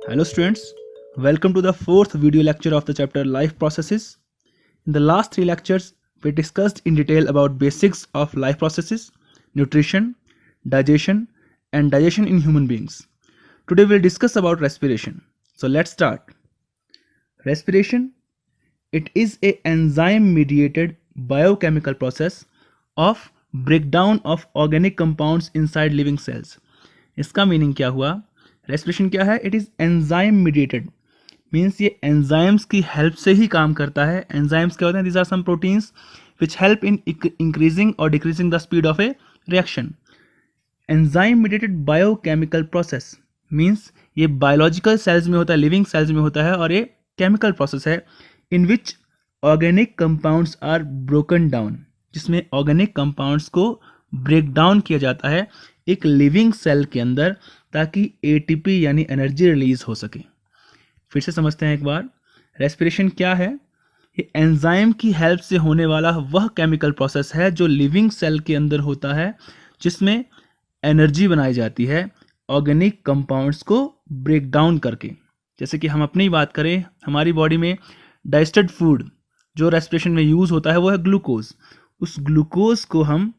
Hello students, welcome to the fourth video lecture of the chapter Life Processes. In the last three lectures, we discussed in detail about basics of life processes, nutrition, digestion and digestion in human beings. Today we'll discuss about respiration. So let's start. Respiration, it is a enzyme mediated biochemical process of breakdown of organic compounds inside living cells. इसका meaning क्या हुआ? Respiration क्या है? It is enzyme mediated, means ये enzymes की help से ही काम करता है. एंजाइम्स क्या होते हैं? These are some proteins which help in increasing और decreasing the speed of a reaction. Enzyme mediated biochemical process means ये बायोलॉजिकल सेल्स में होता है, लिविंग सेल्स में होता है, और ये केमिकल प्रोसेस है in which organic compounds are broken down, जिसमें ऑर्गेनिक कंपाउंड्स को ब्रेक डाउन किया जाता है एक लिविंग सेल के अंदर ताकि एटीपी यानी एनर्जी रिलीज हो सके. फिर से समझते हैं एक बार, रेस्पिरेशन क्या है? ये एंजाइम की हेल्प से होने वाला वह केमिकल प्रोसेस है जो लिविंग सेल के अंदर होता है, जिसमें एनर्जी बनाई जाती है ऑर्गेनिक कंपाउंड्स को ब्रेक डाउन करके. जैसे कि हम अपनी बात करें, हमारी बॉडी में डाइजेस्टेड फूड जो रेस्पिरेशन में यूज़ होता है वो है ग्लूकोज. उस ग्लूकोज को हम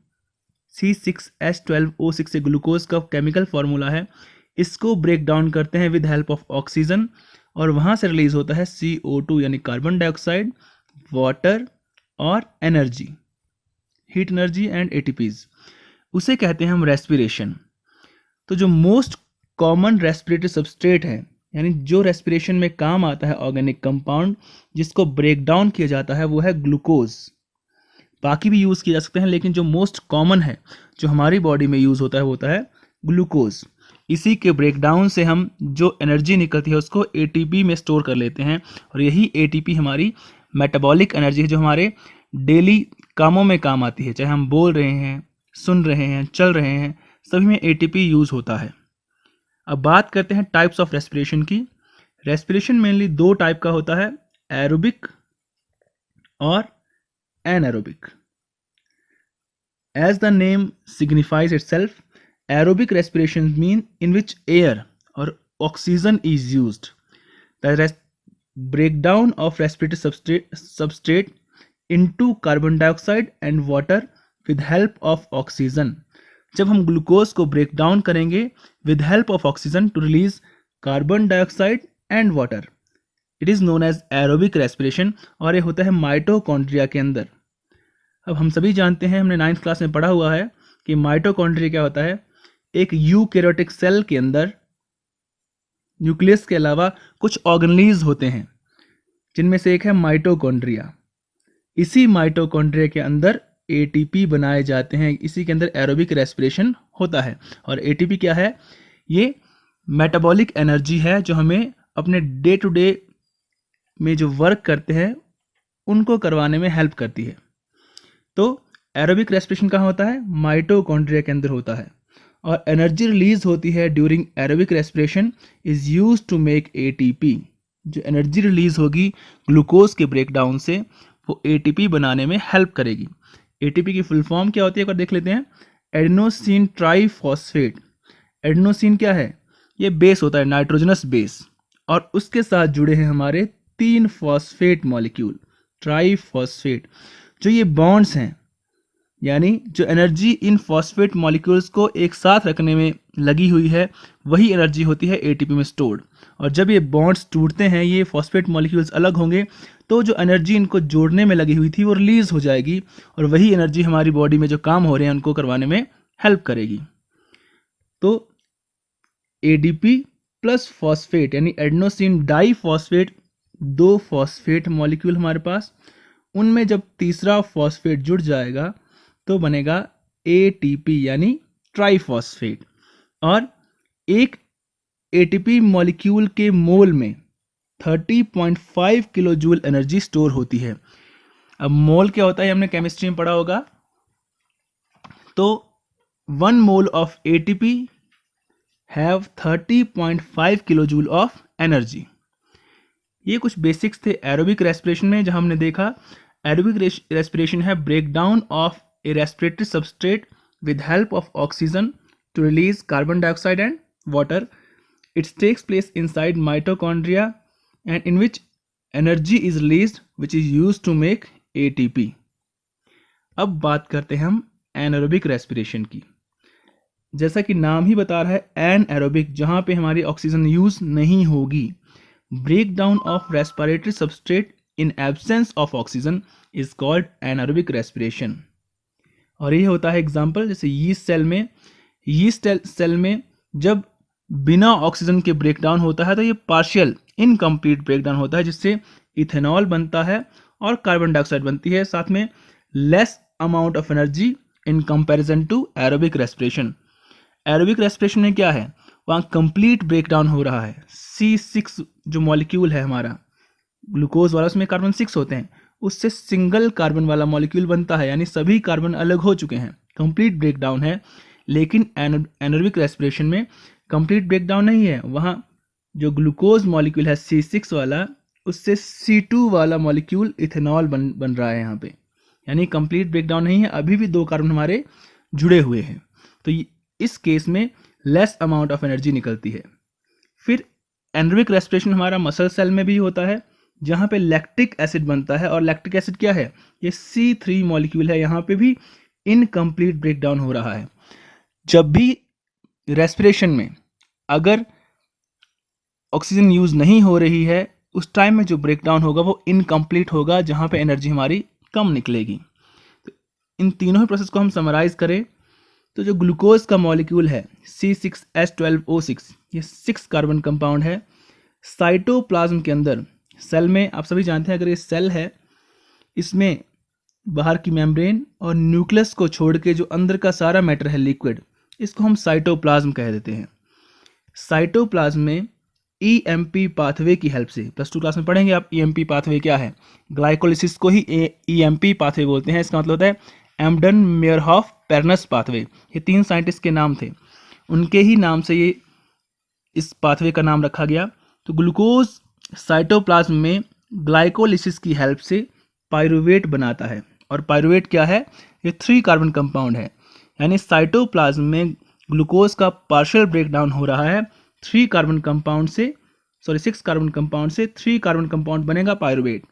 C6H12O6 ग्लूकोज का केमिकल फार्मूला है, इसको ब्रेक डाउन करते हैं विद हेल्प ऑफ ऑक्सीजन, और वहाँ से रिलीज होता है CO2 यानी कार्बन डाइऑक्साइड, वाटर और energy, heat energy and ATPs. उसे कहते हैं हम रेस्पिरेशन. तो जो मोस्ट कॉमन रेस्पिरेटरी सबस्ट्रेट है, यानी जो रेस्पिरेशन में काम आता है ऑर्गेनिक कंपाउंड जिसको ब्रेक डाउन किया जाता है, वो है ग्लूकोज. बाकी भी यूज़ किए जा सकते हैं, लेकिन जो मोस्ट कॉमन है जो हमारी बॉडी में यूज़ होता है वो होता है ग्लूकोज. इसी के ब्रेकडाउन से हम जो एनर्जी निकलती है उसको एटीपी में स्टोर कर लेते हैं, और यही एटीपी हमारी मेटाबॉलिक एनर्जी है जो हमारे डेली कामों में काम आती है. चाहे हम बोल रहे हैं, सुन रहे हैं, चल रहे हैं, सभी में एटीपी यूज़ होता है. अब बात करते हैं टाइप्स ऑफ रेस्पिरेशन की. रेस्पिरेशन मेनली दो टाइप का होता है, एरोबिक और anaerobic. As the name signifies itself, aerobic respiration means in which air or oxygen is used. The breakdown of respiratory substrate into carbon dioxide and water with help of oxygen. जब हम glucose को break down करेंगे with help of oxygen to release carbon dioxide and water, it is known as aerobic respiration, और ये होता है mitochondria के अंदर. अब हम सभी जानते हैं, हमने 9th क्लास में पढ़ा हुआ है कि माइटोकॉन्ड्रिया क्या होता है. एक यूकैरियोटिक सेल के अंदर न्यूक्लियस के अलावा कुछ ऑर्गेनेल्स होते हैं, जिनमें से एक है माइटोकॉन्ड्रिया. इसी माइटोकॉन्ड्रिया के अंदर एटीपी बनाए जाते हैं, इसी के अंदर एरोबिक रेस्पिरेशन होता है. और एटीपी क्या है? ये मेटाबॉलिक एनर्जी है जो हमें अपने डे टू डे में जो वर्क करते हैं उनको करवाने में हेल्प करती है. तो एरोबिक रेस्पिरेशन कहाँ होता है? माइटोकॉन्ड्रिया के अंदर होता है. और एनर्जी रिलीज होती है during aerobic respiration is use to make ATP. जो एनर्जी रिलीज होगी ग्लूकोज के ब्रेकडाउन से, वो एटीपी बनाने में हेल्प करेगी. एटीपी की फुल फॉर्म क्या होती है, एक बार देख लेते हैं. Adenosine triphosphate. एडेनोसिन क्या है? ये बेस होता है, नाइट्रोजनस बेस, और उसके साथ जुड़े हैं हमारे 3 फॉस्फेट मॉलिक्यूल, ट्राइफॉस्फेट. जो ये बॉन्ड्स हैं, यानी जो एनर्जी इन फॉस्फेट मॉलिक्यूल्स को एक साथ रखने में लगी हुई है, वही एनर्जी होती है एटीपी में स्टोर्ड. और जब ये बॉन्ड्स टूटते हैं, ये फॉस्फेट मॉलिक्यूल्स अलग होंगे, तो जो एनर्जी इनको जोड़ने में लगी हुई थी वो रिलीज हो जाएगी, और वही एनर्जी हमारी बॉडी में जो काम हो रहे हैं उनको करवाने में हेल्प करेगी. तो एडीपी प्लस फॉस्फेट यानी एडेनोसिन डाइफॉस्फेट, 2 फॉस्फेट मॉलिक्यूल हमारे पास, उनमें जब तीसरा फॉस्फेट जुड़ जाएगा तो बनेगा एटीपी यानी ट्राइफॉस्फेट. और एक एटीपी मॉलिक्यूल के मोल में 30.5 किलो जूल एनर्जी स्टोर होती है. अब मोल क्या होता है हमने केमिस्ट्री में पढ़ा होगा. तो 1 mole of ATP have 30.5 kilo joule of energy. ये कुछ बेसिक्स थे एरोबिक रेस्पिरेशन में, जहां हमने देखा एरोबिक रेस्पिरेशन है break down of a respiratory substrate with help of oxygen to release carbon dioxide and water. It takes place inside mitochondria and in which energy is released which is used to make ATP. अब बात करते हैं हम anaerobic respiration की। जैसा कि नाम ही बता रहा है एनएरोबिक, जहाँ पे हमारी ऑक्सीजन यूज नहीं होगी। Break down of respiratory substrate in absence of oxygen is called anaerobic respiration. और ये होता है एग्जाम्पल, जैसे यीस्ट सेल में जब बिना ऑक्सीजन के ब्रेकडाउन होता है तो ये पार्शियल इनकम्प्लीट ब्रेकडाउन होता है, जिससे इथेनॉल बनता है और कार्बन डाइऑक्साइड बनती है, साथ में less amount of energy in comparison to aerobic respiration. Aerobic respiration में क्या है, वहाँ कंप्लीट ब्रेकडाउन हो रहा है। C6 जो मॉलिक्यूल है हमारा ग्लूकोज वाला, उसमें कार्बन 6 होते हैं, उससे सिंगल कार्बन वाला मॉलिक्यूल बनता है, यानी सभी कार्बन अलग हो चुके हैं, कंप्लीट ब्रेकडाउन है। लेकिन एनारोबिक रेस्पिरेशन में कंप्लीट ब्रेकडाउन नहीं है, वहाँ जो ग्लूकोज मॉलिक्यूल है C6 वाला, उससे C2 वाला मॉलिक्यूल इथेनॉल बन रहा है यहाँ पे, यानी कंप्लीट ब्रेकडाउन नहीं है, अभी भी 2 कार्बन हमारे जुड़े हुए हैं। तो इस केस में लेस अमाउंट ऑफ एनर्जी निकलती है। फिर एनारोबिक रेस्पिरेशन हमारा मसल सेल में भी होता है, जहाँ पे लैक्टिक एसिड बनता है, और लैक्टिक एसिड क्या है, ये C3 मॉलिक्यूल है, यहाँ पे भी इनकम्प्लीट ब्रेकडाउन हो रहा है। जब भी रेस्पिरेशन में अगर ऑक्सीजन यूज नहीं हो रही है, उस टाइम में जो ब्रेकडाउन होगा वो इनकम्प्लीट होगा, जहाँ पे एनर्जी हमारी कम निकलेगी। तो इन तीनों ही प्रोसेस को हम समराइज करें तो जो ग्लूकोज का मॉलिक्यूल है C6H12O6, ये 6 कार्बन कंपाउंड है। साइटोप्लाज्म के अंदर सेल में, आप सभी जानते हैं अगर ये सेल है, इसमें बाहर की मेम्ब्रेन और न्यूक्लियस को छोड़ के जो अंदर का सारा मैटर है लिक्विड, इसको हम साइटोप्लाज्म कह देते हैं। साइटोप्लाज्म में EMP पाथवे की हेल्प से, +2 क्लास में पढ़ेंगे आप EMP पाथवे क्या है, ग्लाइकोलिसिस को ही EMP पाथवे बोलते हैं। इसका मतलब होता है एम्डन मेयरहॉफ पेरनस पाथवे। ये 3 साइंटिस्ट के नाम थे, उनके ही नाम से ये इस पाथवे का नाम रखा गया। तो ग्लूकोज साइटोप्लाज्म में ग्लाइकोलिसिस की हेल्प से पायरुवेट बनाता है, और पायरुवेट क्या है, ये 3 कार्बन कंपाउंड है, यानी साइटोप्लाज्म में ग्लूकोज का पार्शियल ब्रेकडाउन हो रहा है 6 कार्बन कंपाउंड से 3 कार्बन कंपाउंड बनेगा पायरुवेट,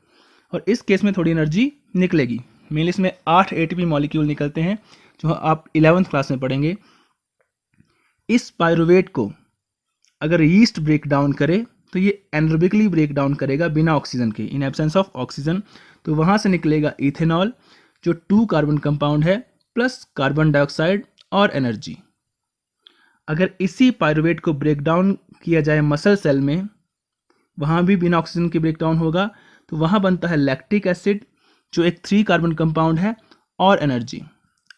और इस केस में थोड़ी एनर्जी निकलेगी। मेनली इसमें 8 ATP मॉलिक्यूल निकलते हैं, जो आप 11th क्लास में पढ़ेंगे। इस पायरुवेट को अगर यीस्ट ब्रेक डाउन करे तो ये एनारोबिकली ब्रेक डाउन करेगा बिना ऑक्सीजन के, इन एब्सेंस ऑफ ऑक्सीजन। तो वहाँ से निकलेगा इथेनॉल, जो 2 कार्बन कंपाउंड है, प्लस कार्बन डाइऑक्साइड और एनर्जी। अगर इसी पायरुवेट को ब्रेक डाउन किया जाए मसल सेल में, वहाँ भी बिना ऑक्सीजन के ब्रेक डाउन होगा, तो वहाँ बनता है लैक्टिक एसिड, जो एक 3 कार्बन कंपाउंड है, और एनर्जी।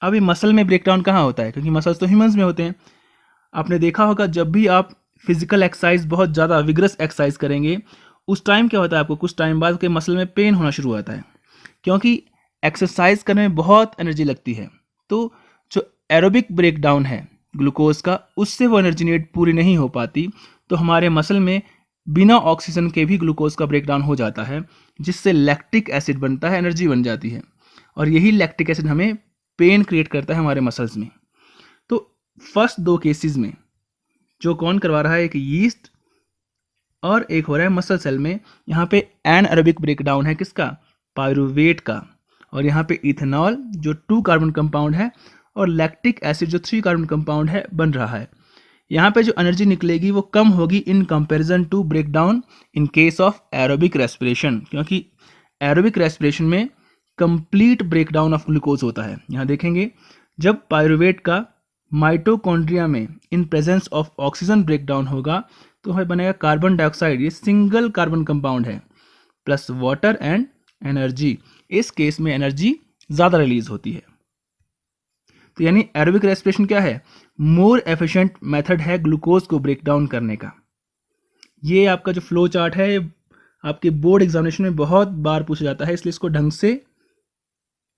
अब ये मसल में ब्रेकडाउन कहाँ होता है, क्योंकि मसल्स तो ह्यूमंस में होते हैं। आपने देखा होगा जब भी आप फिजिकल एक्सरसाइज, बहुत ज़्यादा विग्रस एक्सरसाइज करेंगे, उस टाइम क्या होता है, आपको कुछ टाइम बाद के मसल में पेन होना शुरू होता है, क्योंकि एक्सरसाइज करने में बहुत एनर्जी लगती है। तो जो एरोबिक ब्रेकडाउन है ग्लूकोज का, उससे वो एनर्जी नीड पूरी नहीं हो पाती, तो हमारे मसल में बिना ऑक्सीजन के भी ग्लूकोज का ब्रेकडाउन हो जाता है, जिससे लैक्टिक एसिड बनता है, एनर्जी बन जाती है, और यही लैक्टिक एसिड हमें पेन क्रिएट करता है हमारे मसल्स में। तो फर्स्ट 2 केसेस में जो कौन करवा रहा है, एक यीस्ट और एक हो रहा है मसल सेल में। यहाँ पे एनारोबिक ब्रेकडाउन है किसका, पायरुवेट का, और यहाँ पे इथेनॉल जो 2 कार्बन कंपाउंड है और लैक्टिक एसिड जो 3 कार्बन कंपाउंड है बन रहा है। यहाँ पे जो एनर्जी निकलेगी वो कम होगी in comparison to breakdown in case of aerobic respiration, क्योंकि एरोबिक रेस्पिरेशन में कंप्लीट ब्रेकडाउन ऑफ ग्लूकोज होता है। यहाँ देखेंगे जब पायरुवेट का माइटोकॉन्ड्रिया में in presence of oxygen breakdown होगा तो हमें बनेगा कार्बन डाइऑक्साइड, ये सिंगल कार्बन कंपाउंड है, प्लस वाटर एंड एनर्जी। इस केस में एनर्जी ज़्यादा रिलीज होती है। तो यानी एरोबिक रेस्पिरेशन क्या है, मोर एफिशिएंट मेथड है ग्लूकोज को ब्रेक डाउन करने का। ये आपका जो फ्लो चार्ट है आपके बोर्ड एग्जामिनेशन में बहुत बार पूछा जाता है, इसलिए इसको ढंग से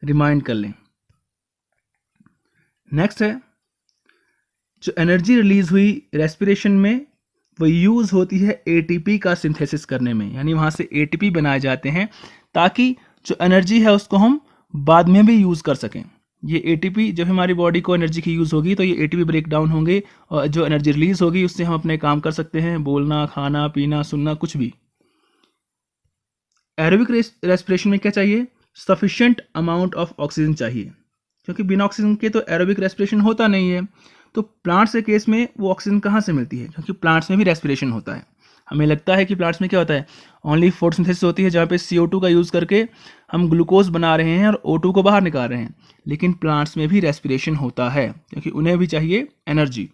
रिमाइंड कर लें। नेक्स्ट है जो एनर्जी रिलीज हुई रेस्पिरेशन में, वो यूज होती है एटीपी का सिंथेसिस करने में, यानी वहां से एटीपी बनाए जाते हैं ताकि जो एनर्जी है उसको हम बाद में भी यूज कर सकें। ये एटीपी जब हमारी बॉडी को एनर्जी की यूज़ होगी तो ये एटीपी ब्रेक डाउन होंगे और जो एनर्जी रिलीज होगी उससे हम अपने काम कर सकते हैं, बोलना, खाना पीना, सुनना, कुछ भी। एरोबिक रेस्पिरेशन में क्या चाहिए? सफिशिएंट अमाउंट ऑफ ऑक्सीजन चाहिए, क्योंकि बिना ऑक्सीजन के तो एरोबिक रेस्पिरेशन होता नहीं है। तो प्लांट्स के केस में वो ऑक्सीजन कहाँ से मिलती है? क्योंकि प्लांट्स में भी रेस्पिरेशन होता है। हमें लगता है कि प्लांट्स में क्या होता है, ओनली फोटोसिंथेसिस होती है जहाँ पे CO2 का यूज़ करके हम ग्लूकोज बना रहे हैं और O2 को बाहर निकाल रहे हैं, लेकिन प्लांट्स में भी रेस्पिरेशन होता है क्योंकि उन्हें भी चाहिए एनर्जी।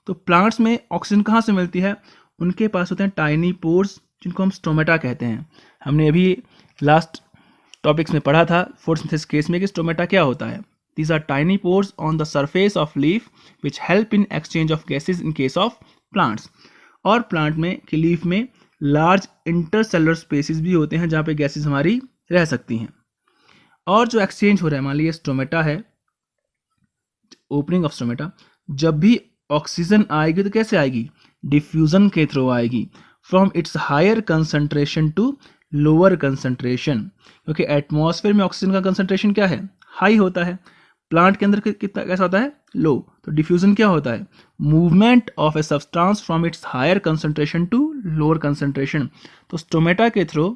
तो प्लांट्स में ऑक्सीजन कहाँ से मिलती है? उनके पास होते हैं टाइनी पोर्स, जिनको हम स्टोमेटा कहते हैं। हमने अभी लास्ट टॉपिक्स में पढ़ा था फोटोसिंथेसिस केस में कि स्टोमेटा क्या होता है। These are tiny pores on the surface of leaf which help in exchange of gases in case of plants. और प्लांट में कि लीफ में लार्ज इंटरसेलुलर स्पेसिस भी होते हैं जहाँ पे गैसेस हमारी रह सकती हैं। और जो एक्सचेंज हो रहा है, मान लीजिए स्टोमेटा है, ओपनिंग ऑफ स्टोमेटा, जब भी ऑक्सीजन आएगी तो कैसे आएगी? डिफ्यूजन के थ्रू आएगी, from its higher concentration to lower concentration, क्योंकि एटमॉस्फेयर में ऑक्सीजन का कंसंट्रेशन क्या है? हाई होता है। प्लांट के अंदर कितना कैसा होता है? लो। तो डिफ्यूजन क्या होता है? Movement of a substance from its higher concentration to lower concentration. तो स्टोमेटा के थ्रू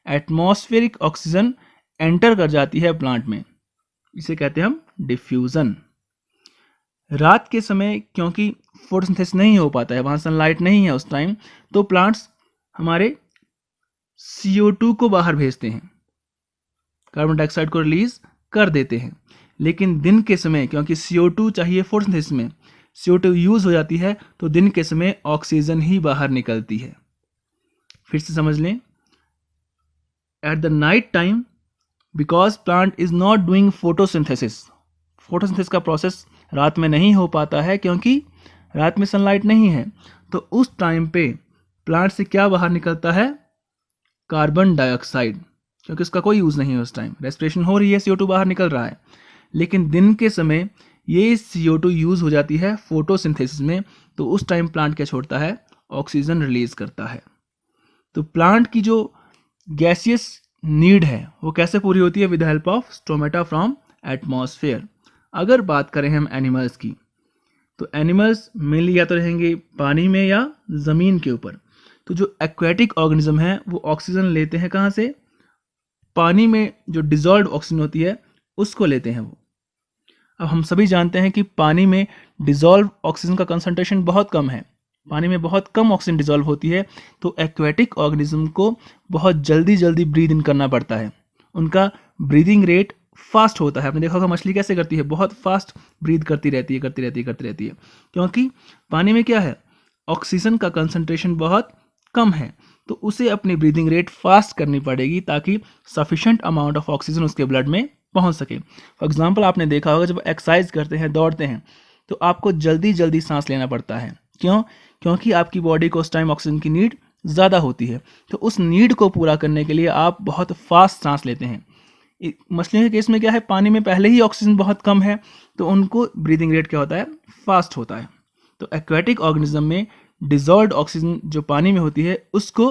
एटमॉस्फेरिक ऑक्सीजन एंटर कर जाती है प्लांट में, इसे कहते हैं हम डिफ्यूजन। रात के समय क्योंकि फोटोसिंथेसिस नहीं हो पाता है, वहाँ सनलाइट नहीं है उस टाइम, तो प्लांट्स हमारे CO2 को बाहर भेजते हैं, कार्बन डाइऑक्साइड को रिलीज कर देते हैं। लेकिन दिन के समय क्योंकि CO2 चाहिए फोटोसिंथेसिस में, CO2 यूज हो जाती है, तो दिन के समय ऑक्सीजन ही बाहर निकलती है। फिर से समझ लें, at the night time because plant is not doing photosynthesis, photosynthesis का प्रोसेस रात में नहीं हो पाता है क्योंकि रात में सनलाइट नहीं है। तो उस टाइम पे प्लांट से क्या बाहर निकलता है? कार्बन डाइऑक्साइड, क्योंकि उसका कोई यूज़ नहीं है उस टाइम, रेस्पिरेशन हो रही है, CO2 बाहर निकल रहा है। लेकिन दिन के समय ये CO2 यूज़ हो जाती है फोटोसिंथेसिस में, तो उस टाइम प्लांट क्या छोड़ता है? ऑक्सीजन रिलीज करता है। तो प्लांट की जो गैसियस नीड है वो कैसे पूरी होती है? With help of stomata from atmosphere. अगर बात करें हम एनिमल्स की, तो एनिमल्स मेनली या तो रहेंगे पानी में या ज़मीन के ऊपर। तो जो एक्वेटिक ऑर्गेनिज्म है वो ऑक्सीजन लेते हैं कहाँ से? पानी में जो डिजॉल्व ऑक्सीजन होती है उसको लेते हैं वो। अब हम सभी जानते हैं कि पानी में डिजॉल्व ऑक्सीजन का कंसंट्रेशन बहुत कम है, पानी में बहुत कम ऑक्सीजन डिजॉल्व होती है। तो एक्वेटिक ऑर्गेनिज्म को बहुत जल्दी जल्दी ब्रीद इन करना पड़ता है, उनका ब्रीदिंग रेट फास्ट होता है। आपने देखा होगा मछली कैसे करती है, बहुत फास्ट ब्रीद करती रहती है, क्योंकि पानी में क्या है? ऑक्सीजन का कंसंट्रेशन बहुत कम है, तो उसे अपनी ब्रीदिंग रेट फास्ट करनी पड़ेगी ताकि सफिशेंट अमाउंट ऑफ ऑक्सीजन उसके ब्लड में पहुंच सके। फॉर एग्जांपल आपने देखा होगा जब एक्सरसाइज करते हैं, दौड़ते हैं, तो आपको जल्दी जल्दी सांस लेना पड़ता है। क्यों? क्योंकि आपकी बॉडी को उस टाइम ऑक्सीजन की नीड ज़्यादा होती है, तो उस नीड को पूरा करने के लिए आप बहुत फास्ट सांस लेते हैं। मछलियों के केस में क्या है? पानी में पहले ही ऑक्सीजन बहुत कम है, तो उनको ब्रीदिंग रेट क्या होता है? फास्ट होता है। तो एक्वेटिक ऑर्गेनिज्म में डिजॉल्व्ड ऑक्सीजन जो पानी में होती है उसको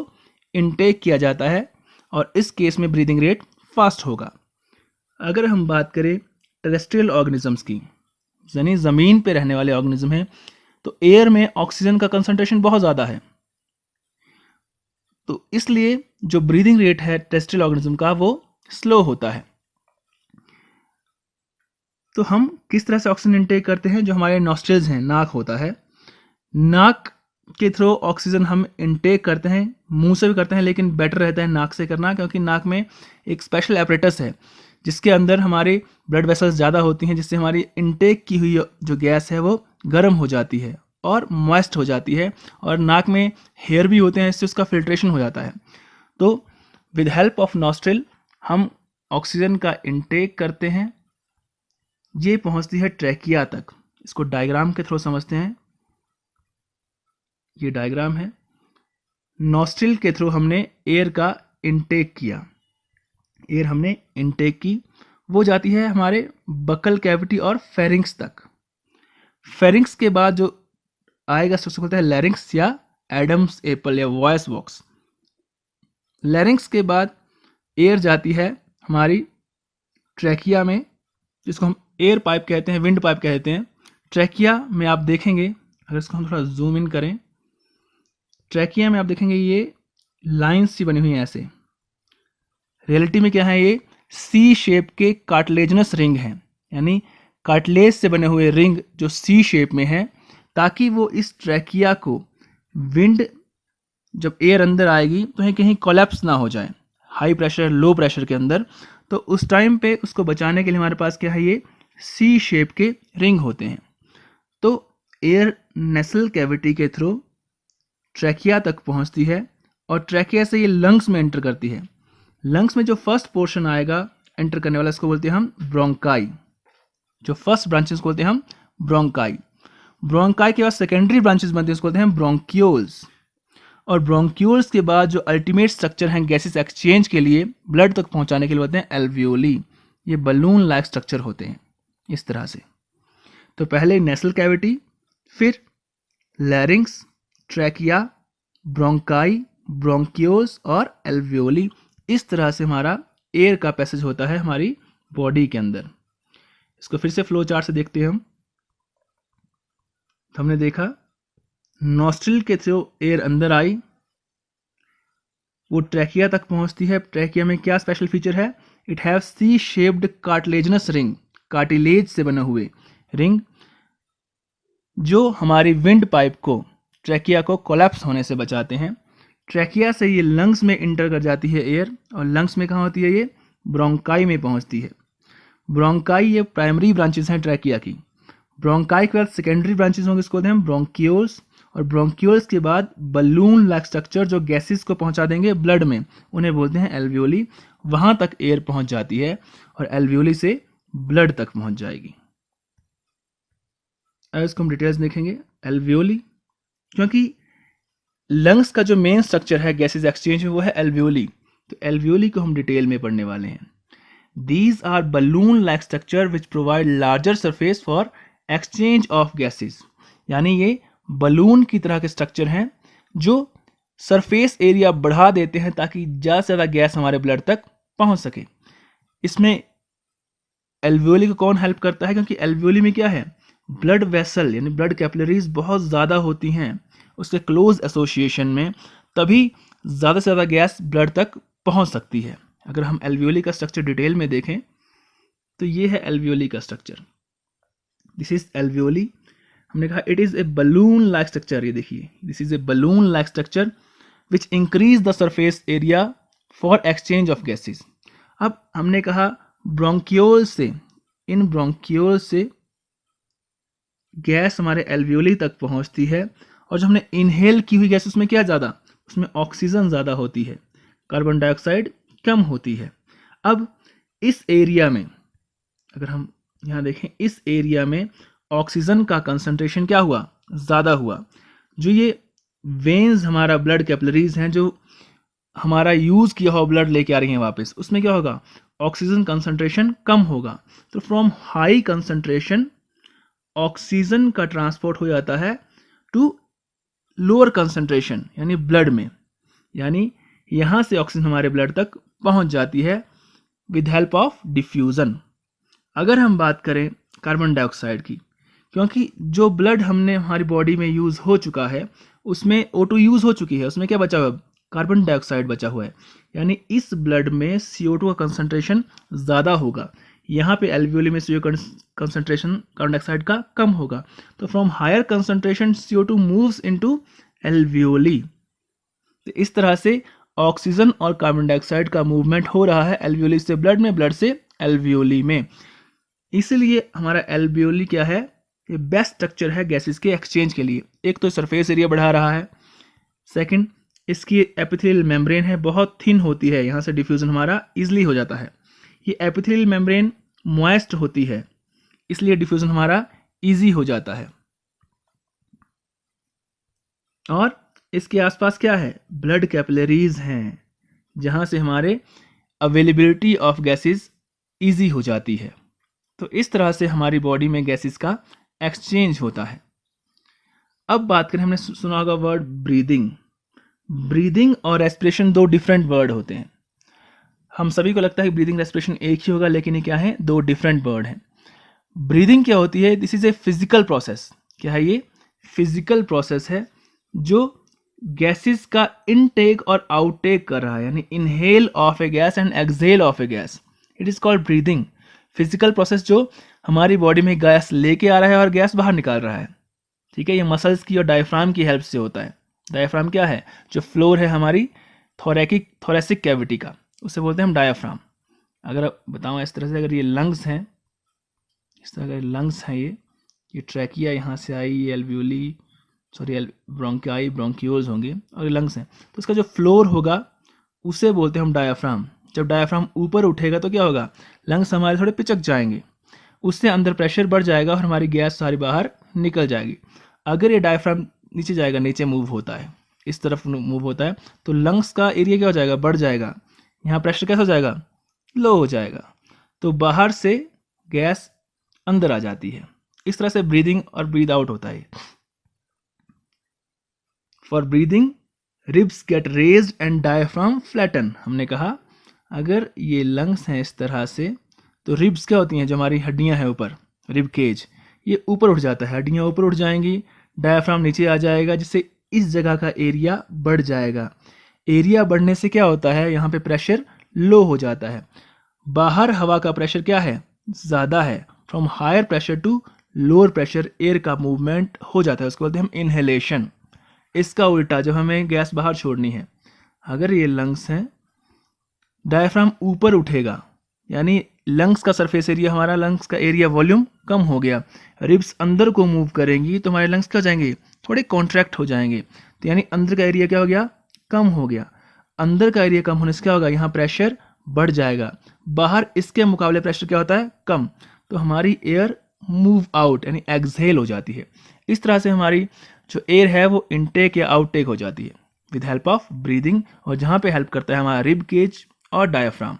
इनटेक किया जाता है और इस केस में ब्रीदिंग रेट फास्ट होगा। अगर हम बात करें टेरेस्ट्रियल ऑर्गेनिजम्स की, यानी ज़मीन पे रहने वाले ऑर्गेनिज्म हैं, तो एयर में ऑक्सीजन का कंसंट्रेशन बहुत ज़्यादा है, तो इसलिए जो ब्रीदिंग रेट है टेरेस्ट्रियल ऑर्गेनिज्म का वो स्लो होता है। तो हम किस तरह से ऑक्सीजन इनटेक करते हैं? जो हमारे नॉस्ट्रिल्स हैं, नाक होता है, नाक के थ्रू ऑक्सीजन हम इनटेक करते हैं, मुंह से भी करते हैं, लेकिन बेटर रहता है नाक से करना, क्योंकि नाक में एक स्पेशल एपरेटस है जिसके अंदर हमारे ब्लड वेसल्स ज़्यादा होती हैं, जिससे हमारी इनटेक की हुई जो गैस है वो गर्म हो जाती है और मॉइस्ट हो जाती है, और नाक में हेयर भी होते हैं, इससे उसका फिल्ट्रेशन हो जाता है। तो विद हेल्प ऑफ नॉस्ट्रिल हम ऑक्सीजन का इनटेक करते हैं, ये पहुंचती है ट्रैकिया तक। इसको डायग्राम के थ्रू समझते हैं। ये डायग्राम है, नॉस्ट्रिल के थ्रू हमने एयर का इनटेक किया, एयर हमने इनटेक की, वो जाती है हमारे बकल कैविटी और फेरिंक्स तक। फेरिंक्स के बाद जो आएगा उसको बोलते हैं लैरिंक्स या एडम्स एप्पल या वॉइस बॉक्स। लैरिंक्स के बाद एयर जाती है हमारी ट्रैकिया में, जिसको हम एयर पाइप कहते हैं, विंड पाइप कहते हैं। ट्रैकिया में आप देखेंगे, अगर इसको हम थोड़ा जूम इन करें, ट्रैकिया में आप देखेंगे ये लाइन्स सी बनी हुई हैं ऐसे। रियलिटी में क्या है, ये सी शेप के कार्टिलेजनस रिंग हैं, यानी कार्टिलेज से बने हुए रिंग जो सी शेप में है, ताकि वो इस ट्रैकिया को विंड जब एयर अंदर आएगी तो कहीं कोलैप्स ना हो जाए हाई प्रेशर लो प्रेशर के अंदर। तो उस टाइम पे उसको बचाने के लिए हमारे पास क्या है, ये सी शेप के रिंग होते हैं। तो एयर नेसल कैविटी के थ्रू ट्रैकिया तक पहुंचती है और ट्रैकिया से ये लंग्स में एंटर करती है। लंग्स में जो फर्स्ट पोर्शन आएगा एंटर करने वाला, इसको बोलते हैं हम ब्रोंकाई। जो फर्स्ट ब्रांचेस को बोलते हैं हम ब्रोंकाई। ब्रोंकाई के बाद सेकेंडरी ब्रांचेस बनती है, उसको बोलते हैं ब्रोंक्यूल्स। और ब्रोंक्यूल्स के बाद जो अल्टीमेट स्ट्रक्चर हैं गैसेस एक्सचेंज के लिए ब्लड तक पहुंचाने के लिए बोलते हैं एल्वियोली। ये बलून लाइक स्ट्रक्चर होते हैं इस तरह से। तो पहले नेसल कैविटी, फिर लैरिंग्स, ट्रैकिया, ब्रोंकाई, ब्रोंक्यूल्स और एल्वियोली। इस तरह से हमारा एयर का पैसेज होता है हमारी बॉडी के अंदर। इसको फिर से फ्लो चार्ट से देखते हैं हम। तो हमने देखा नॉस्ट्रिल के थ्रू एयर अंदर आई, वो ट्रैकिया तक पहुंचती है। ट्रैकिया में क्या स्पेशल फीचर है, it have C shaped cartilaginous ring, cartilage से बने हुए रिंग जो हमारी विंड पाइप को, ट्रैकिया को कोलैप्स होने से बचाते हैं। ट्रैकिया से ये लंग्स में इंटर कर जाती है एयर, और लंग्स में कहाँ होती है, ये ब्रोंकाई में पहुंचती है। ब्रोंकाई ये प्राइमरी ब्रांचेस हैं ट्रैकिया की। ब्रोंकाई के बाद सेकेंडरी ब्रांचेस होंगे, इसको बोलते हैं ब्रोंक्यूल्स। और ब्रोंक्यूल्स के बाद बलून लाइक स्ट्रक्चर जो गैसेस को पहुंचा देंगे ब्लड में, उन्हें बोलते हैं एल्वियोली। वहां तक एयर पहुंच जाती है और एल्वियोली से ब्लड तक पहुंच जाएगी। अब इसको हम डिटेल्स देखेंगे। एल्वियोली, क्योंकि लंग्स का जो मेन स्ट्रक्चर है गैसेस एक्सचेंज में वो है एल्वियोली, तो एल्वियोली को हम डिटेल में पढ़ने वाले हैं। These are balloon-like structure which provide larger surface for exchange of gases। यानी ये बलून की तरह के स्ट्रक्चर हैं जो सरफेस एरिया बढ़ा देते हैं ताकि ज़्यादा से ज़्यादा गैस हमारे ब्लड तक पहुंच सके। इसमें एल्वियोली को कौन हेल्प करता है, क्योंकि एल्वियोली में क्या है, ब्लड वेसल यानी ब्लड कैपिलरीज बहुत ज़्यादा होती हैं उसके क्लोज एसोसिएशन में, तभी ज़्यादा से ज़्यादा गैस ब्लड तक पहुंच सकती है। अगर हम एल्वियोली का स्ट्रक्चर डिटेल में देखें तो ये है एल्वियोली का स्ट्रक्चर। This is alveoli. हमने कहा it is a balloon like structure. ये देखिए, this is a balloon like structure which increase the surface area for exchange of gases. अब हमने कहा ब्रोंक्यूल से, इन ब्रोंक्यूल से गैस हमारे एल्वियोली तक पहुंचती है, और जो हमने इनहेल की हुई गैस उसमें क्या ज़्यादा, उसमें ऑक्सीजन ज़्यादा होती है, कार्बन डाइऑक्साइड कम होती है। अब इस एरिया में अगर हम यहाँ देखें, इस एरिया में ऑक्सीजन का कंसंट्रेशन क्या हुआ, ज़्यादा हुआ। जो ये वेन्स हमारा ब्लड कैपिलरीज हैं जो हमारा यूज़ किया हुआ ब्लड लेके आ रही हैं वापस, उसमें क्या होगा, ऑक्सीजन कंसंट्रेशन कम होगा। तो फ्रॉम हाई कंसंट्रेशन ऑक्सीजन का ट्रांसपोर्ट हो जाता है टू लोअर कंसंट्रेशन यानी ब्लड में, यानी यहाँ से ऑक्सीजन हमारे ब्लड तक पहुँच जाती है विद हेल्प ऑफ डिफ्यूज़न। अगर हम बात करें कार्बन डाइऑक्साइड की, क्योंकि जो ब्लड हमने हमारी बॉडी में यूज़ हो चुका है उसमें O2 यूज़ हो चुकी है, उसमें क्या बचा हुआ है, कार्बन डाइऑक्साइड बचा हुआ है, यानी इस ब्लड में CO2 का कंसंट्रेशन ज़्यादा होगा। यहाँ पे एल्वियोली में CO2 कंसंट्रेशन कार्बन डाइऑक्साइड का कम होगा। तो from higher concentration CO2 moves into alveoli. तो इस तरह से ऑक्सीजन और कार्बन डाइऑक्साइड का मूवमेंट हो रहा है एल्वियोली से ब्लड में, ब्लड से एल्वियोली में। इसलिए हमारा एल्वियोली क्या है, ये बेस्ट स्ट्रक्चर है गैसेस के एक्सचेंज के लिए। एक तो सरफेस एरिया बढ़ा रहा है, सेकंड इसकी एपिथेलियल मेम्ब्रेन है, बहुत थिन होती है, यहाँ से डिफ्यूजन हमारा इजीली हो जाता है। ये एपिथेलियल मेम्ब्रेन मॉइस्ट होती है, इसलिए डिफ्यूजन हमारा इजी हो जाता है। और इसके आसपास क्या है, ब्लड कैपिलरीज हैं, जहाँ से हमारे अवेलेबिलिटी ऑफ गैसेस इजी हो जाती है। तो इस तरह से हमारी बॉडी में गैसेस का एक्सचेंज होता है। अब बात करें, हमने सुना होगा वर्ड ब्रीदिंग। ब्रीदिंग और रेस्पिरेशन दो डिफरेंट वर्ड होते हैं। हम सभी को लगता है कि ब्रीदिंग रेस्पिरेशन एक ही होगा, लेकिन ये क्या है, दो डिफरेंट वर्ड हैं। ब्रीदिंग क्या होती है? This is a physical process. क्या है ये? फिजिकल प्रोसेस है जो गैसेस का इनटेक और आउटटेक कर रहा है, यानी inhale of A gas and exhale of A gas, it is called breathing. Physical process जो हमारी बॉडी में गैस लेके आ रहा है और गैस बाहर निकाल रहा है, ठीक है। ये मसल्स की और डायफ्राम की हेल्प से होता है। डायफ्राम क्या है? जो फ्लोर है हमारी थोरेसिक कैविटी का, उसे बोलते हैं हम डायफ्राम। अगर बताऊँ इस तरह से, अगर ये लंग्स हैं, इस तरह के लंग्स हैं, ये ट्रैकिया यहाँ से आई, ये एल्वियोली, सॉरी ब्रोंकाई, ब्रोंक्यूल्स होंगे, और ये लंग्स हैं। तो इसका जो फ्लोर होगा उसे बोलते हैं हम डायाफ्राम। जब डायाफ्राम ऊपर उठेगा तो क्या होगा? लंग्स हमारे थोड़े पिचक जाएंगे, उससे अंदर प्रेशर बढ़ जाएगा और हमारी गैस सारी बाहर निकल जाएगी। अगर ये डायफ्राम नीचे जाएगा, नीचे मूव होता है, इस तरफ मूव होता है, तो लंग्स का एरिया क्या हो जाएगा? बढ़ जाएगा। यहाँ प्रेशर कैसा हो जाएगा? लो हो जाएगा। तो बाहर से गैस अंदर आ जाती है। इस तरह से ब्रीदिंग और ब्रीद आउट होता है। For breathing ribs get raised and diaphragm flatten. हमने कहा अगर ये लंग्स हैं इस तरह से, तो रिब्स क्या होती हैं? जो हमारी हड्डियां हैं ऊपर, रिब केज, ये ऊपर उठ जाता है, हड्डियां ऊपर उठ जाएंगी, डायफ्राम नीचे आ जाएगा, जिससे इस जगह का एरिया बढ़ जाएगा। एरिया बढ़ने से क्या होता है? यहाँ पे प्रेशर लो हो जाता है। बाहर हवा का प्रेशर क्या है? ज़्यादा है। From higher pressure to lower pressure air का मूवमेंट हो जाता है, उसको बोलते हैं हम इनहेलेशन। इसका उल्टा, जब हमें गैस बाहर छोड़नी है, अगर ये लंग्स हैं, डायफ्राम ऊपर उठेगा, यानी लंग्स का सरफेस एरिया, हमारा लंग्स का एरिया वॉल्यूम कम हो गया, रिब्स अंदर को मूव करेंगी तो हमारे लंग्स क्या हो जाएंगे? थोड़े कॉन्ट्रैक्ट हो जाएंगे। तो यानी अंदर का एरिया क्या हो गया? कम हो गया। अंदर का एरिया कम होने से क्या होगा? यहाँ प्रेशर बढ़ जाएगा। बाहर इसके मुकाबले प्रेशर क्या होता है? कम। तो हमारी एयर मूव आउट यानी एक्सहेल हो जाती है। इस तरह से हमारी जो एयर है वो इनटेक या आउटटेक हो जाती है विद हेल्प ऑफ ब्रीदिंग, और जहाँ पे हेल्प करता है हमारा रिब केज और डायफ्राम।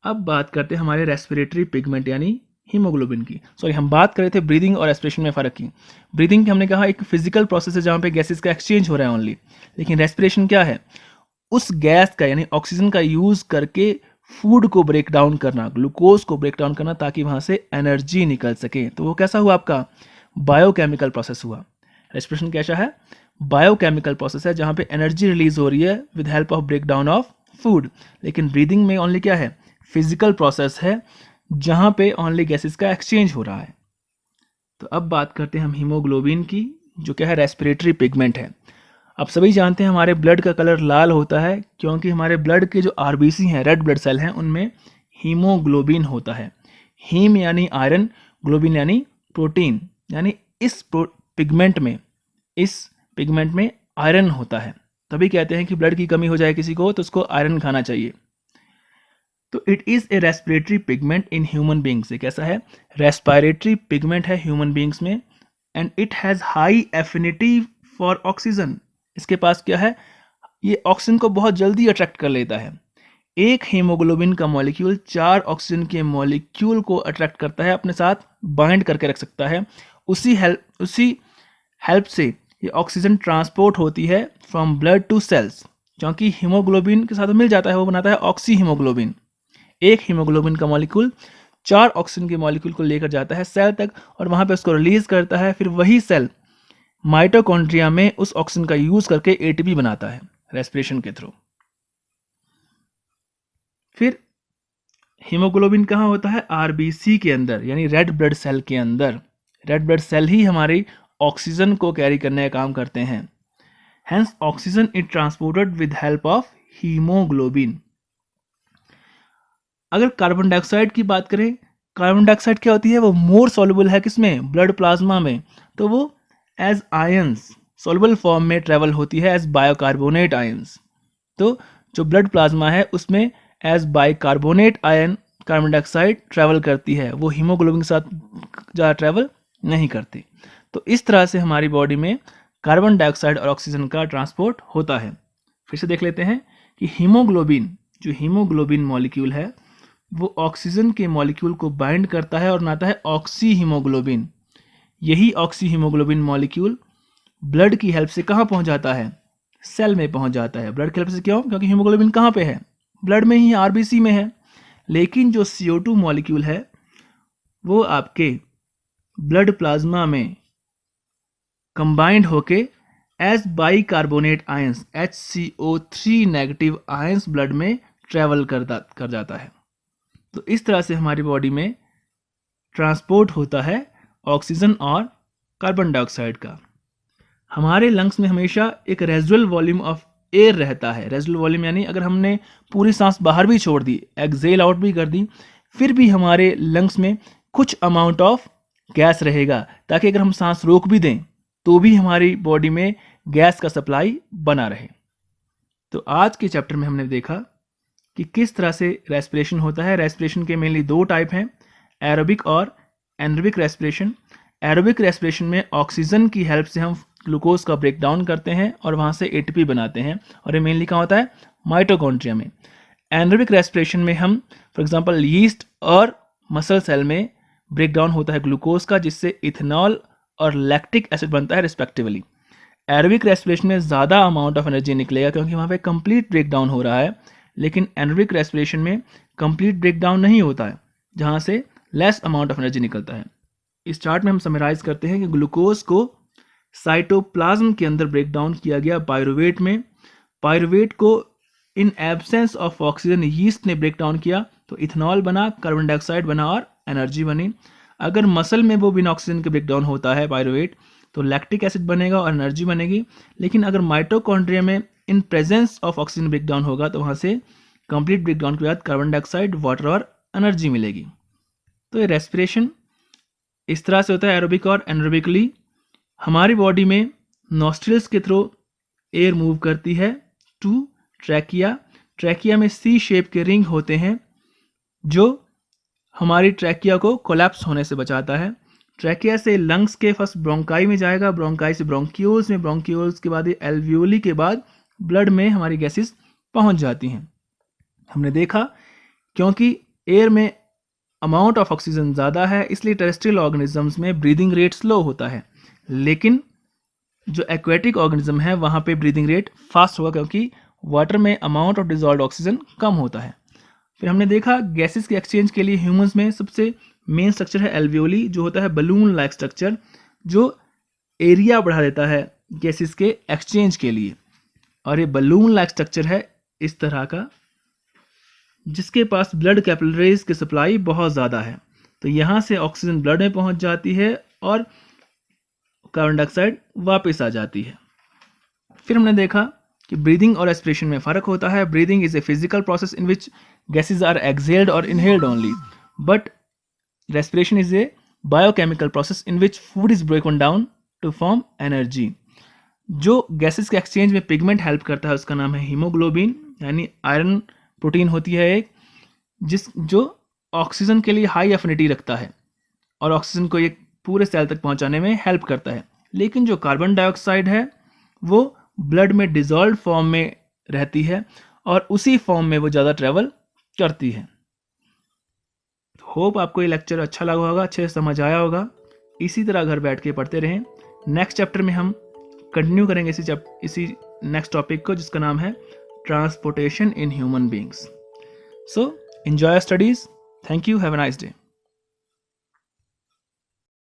अब बात करते हैं हमारे रेस्पिरेटरी पिगमेंट यानी हीमोग्लोबिन की। सॉरी, हम बात कर रहे थे ब्रीदिंग और रेस्पिरेशन में फ़र्क की। ब्रीदिंग हमने कहा एक फिजिकल प्रोसेस है जहाँ पे गैसेस का एक्सचेंज हो रहा है ओनली, लेकिन रेस्पिरेशन क्या है? उस गैस का यानी ऑक्सीजन का यूज़ करके फूड को ब्रेक डाउन करना, ग्लूकोज को ब्रेक डाउन करना, ताकि वहाँ से एनर्जी निकल सके। तो वो कैसा हुआ? आपका बायोकेमिकल प्रोसेस हुआ। रेस्पिरेशन कैसा है? बायोकेमिकल प्रोसेस है जहाँ पे एनर्जी रिलीज हो रही है with help of break down of food. लेकिन ब्रीदिंग में ओनली क्या है? फिजिकल प्रोसेस है जहाँ पे ओनली गैसेस का एक्सचेंज हो रहा है। तो अब बात करते हैं हम हीमोग्लोबिन की, जो क्या है? रेस्पिरेटरी पिगमेंट है। आप सभी जानते हैं हमारे ब्लड का कलर लाल होता है क्योंकि हमारे ब्लड के जो आरबीसी हैं, रेड ब्लड सेल हैं, उनमें हीमोग्लोबिन होता है। हीम यानी आयरन, ग्लोबिन यानी प्रोटीन, यानी इस पिगमेंट में आयरन होता है। तभी कहते हैं कि ब्लड की कमी हो जाए किसी को तो उसको आयरन खाना चाहिए। तो it is a respiratory pigment in human beings. एक ऐसा है रेस्पिरेटरी पिगमेंट है ह्यूमन बींग्स में, and it has high affinity for oxygen. इसके पास क्या है? ये ऑक्सीजन को बहुत जल्दी अट्रैक्ट कर लेता है। एक हीमोग्लोबिन का मॉलिक्यूल 4 ऑक्सीजन के मॉलिक्यूल को अट्रैक्ट करता है, अपने साथ बाइंड करके रख सकता है। उसी हेल्प से ये ऑक्सीजन ट्रांसपोर्ट होती है फ्रॉम ब्लड टू सेल्स, क्योंकि हीमोग्लोबिन के साथ मिल जाता है, वो बनाता है ऑक्सी हीमोग्लोबिन। एक हीमोग्लोबिन का मॉलिक्यूल 4 ऑक्सीजन के मॉलिक्यूल को लेकर जाता है सेल तक और वहां पे उसको रिलीज करता है। फिर वही सेल माइटोकॉन्ड्रिया में उस ऑक्सीजन का यूज करके एटीपी बनाता है रेस्पिरेशन के थ्रू। फिर हीमोग्लोबिन कहाँ होता है? आरबीसी के अंदर, यानी रेड ब्लड सेल के अंदर। रेड ब्लड सेल ही हमारी ऑक्सीजन को कैरी करने का काम करते हैं। Hence oxygen is transported with help of haemoglobin. अगर कार्बन डाइऑक्साइड की बात करें, कार्बन डाइऑक्साइड क्या होती है? वो मोर सॉल्युबल है किसमें? ब्लड प्लाज्मा में। तो वो एज आयंस सॉल्युबल फॉर्म में ट्रेवल होती है एज बायोकार्बोनेट आयंस। तो जो ब्लड प्लाज्मा है उसमें as bicarbonate ion carbon dioxide travel करती है, वो हीमोग्लोबिन के साथ ज़्यादा ट्रैवल नहीं करती। तो इस तरह से हमारी बॉडी में कार्बन डाइऑक्साइड और ऑक्सीजन का ट्रांसपोर्ट होता है। फिर से देख लेते हैं कि जो हीमोग्लोबिन मॉलिक्यूल है वो ऑक्सीजन के मॉलिक्यूल को बाइंड करता है और बनाता है ऑक्सी हीमोग्लोबिन। यही ऑक्सी हीमोग्लोबिन मॉलिक्यूल ब्लड की हेल्प से कहाँ पहुँच जाता है? सेल में पहुँच जाता है। ब्लड की हेल्प से क्यों? क्योंकि हीमोग्लोबिन कहाँ पे है? ब्लड में ही, आरबीसी में है। लेकिन जो CO2 मॉलिक्यूल है वो आपके ब्लड प्लाज्मा में कंबाइंड होके as bicarbonate ions HCO3 negative ions blood में ट्रेवल कर जाता है। तो इस तरह से हमारी बॉडी में ट्रांसपोर्ट होता है ऑक्सीजन और कार्बन डाइऑक्साइड का। हमारे लंग्स में हमेशा एक रेजुअल वॉल्यूम ऑफ एयर रहता है। रेजुअल वॉल्यूम यानी अगर हमने पूरी सांस बाहर भी छोड़ दी, एक्सेल आउट भी कर दी, फिर भी हमारे लंग्स में कुछ अमाउंट ऑफ गैस रहेगा, ताकि अगर हम सांस रोक भी दें तो भी हमारी बॉडी में गैस का सप्लाई बना रहे। तो आज के चैप्टर में हमने देखा कि किस तरह से रेस्पिरेशन होता है। रेस्पिरेशन के मेनली दो टाइप हैं, एरोबिक और एनरोबिक रेस्पिरेशन। एरोबिक रेस्पिरेशन में ऑक्सीजन की हेल्प से हम ग्लूकोज का ब्रेक डाउन करते हैं और वहाँ से ATP बनाते हैं, और ये मेनली कहाँ होता है? माइटोकॉन्ड्रिया में। एनरोबिक रेस्पिरेशन में हम फॉर एग्जांपल यीस्ट और मसल सेल में ब्रेक डाउन होता है ग्लूकोज का, जिससे इथेनॉल और लैक्टिक एसिड बनता है रिस्पेक्टिवली। एरोबिक रेस्पिरेशन में ज़्यादा अमाउंट ऑफ एनर्जी निकलेगा क्योंकि वहाँ पे कंप्लीट ब्रेक डाउन हो रहा है, लेकिन एनरोबिक रेस्पिरेशन में कंप्लीट ब्रेक डाउन नहीं होता है, जहाँ से लेस अमाउंट ऑफ एनर्जी निकलता है। इस चार्ट में हम समराइज करते हैं कि ग्लूकोज को साइटोप्लाज्म के अंदर ब्रेक डाउन किया गया पायरुवेट में। पायरुवेट को इन एब्सेंस ऑफ ऑक्सीजन यीस्ट ने ब्रेक डाउन किया, तो इथेनॉल बना, कार्बन डाइऑक्साइड बना और एनर्जी बनी। अगर मसल में वो बिना ऑक्सीजन के ब्रेक डाउन होता है पायरुवेट, तो लैक्टिक एसिड बनेगा और एनर्जी बनेगी। लेकिन अगर माइटोकॉन्ड्रिया में in presence of oxygen break down होगा, तो वहाँ से कंप्लीट ब्रेक डाउन के बाद कार्बन डाइऑक्साइड, वाटर और एनर्जी मिलेगी। तो ये रेस्पिरेशन इस तरह से होता है एरोबिक और एनरोबिकली। हमारी बॉडी में नॉस्ट्रिल्स के थ्रू एयर मूव करती है टू ट्रैकिया। ट्रैकिया में C शेप के रिंग होते हैं जो हमारी ट्रैकिया को कोलैप्स होने से बचाता है। ट्रैकिया से लंग्स के फर्स्ट ब्रोंकाई में जाएगा, ब्रोंकाई से ब्रोंक्यूल्स में, ब्रोंक्यूल्स के बाद एल्वियोली के बाद ब्लड में हमारी गैसेस पहुंच जाती हैं। हमने देखा क्योंकि एयर में अमाउंट ऑफ ऑक्सीजन ज़्यादा है, इसलिए टेरेस्ट्रियल ऑर्गेनिजम्स में ब्रीदिंग रेट स्लो होता है, लेकिन जो एक्वेटिक ऑर्गेनिज्म है वहाँ पे ब्रीदिंग रेट फास्ट होगा क्योंकि वाटर में अमाउंट ऑफ डिजॉल्व्ड ऑक्सीजन कम होता है। फिर हमने देखा गैसेस के एक्सचेंज के लिए ह्यूमंस में सबसे मेन स्ट्रक्चर है एल्वियोली, जो होता है बलून लाइक स्ट्रक्चर, जो एरिया बढ़ा देता है गैसेस के एक्सचेंज के लिए। और ये बलून लाइक स्ट्रक्चर है इस तरह का, जिसके पास ब्लड कैपिलरीज की सप्लाई बहुत ज़्यादा है, तो यहाँ से ऑक्सीजन ब्लड में पहुँच जाती है और कार्बन डाइऑक्साइड वापस आ जाती है। फिर हमने देखा कि ब्रीदिंग और रेस्पिरेशन में फ़र्क होता है। Breathing is a physical process in which gases are exhaled और inhaled only, but respiration is a biochemical process in which food is broken down to form energy. जो गैसेस के एक्सचेंज में pigment help करता है उसका नाम है haemoglobin, यानी आयरन प्रोटीन होती है एक, जो ऑक्सीजन के लिए हाई एफिनिटी रखता है और ऑक्सीजन को ये पूरे सेल तक पहुंचाने में हेल्प करता है। लेकिन जो कार्बन डाइऑक्साइड है वो ब्लड में डिजॉल्व फॉर्म में रहती है और उसी फॉर्म में वो ज़्यादा ट्रेवल करती है। होप आपको ये लेक्चर अच्छा लगा होगा, अच्छे से समझ आया होगा। इसी तरह घर बैठ के पढ़ते रहें। नेक्स्ट चैप्टर में हम कंटिन्यू करेंगे इसी नेक्स्ट टॉपिक को, जिसका नाम है transportation in human beings. So enjoy studies. Thank you. Have a nice day.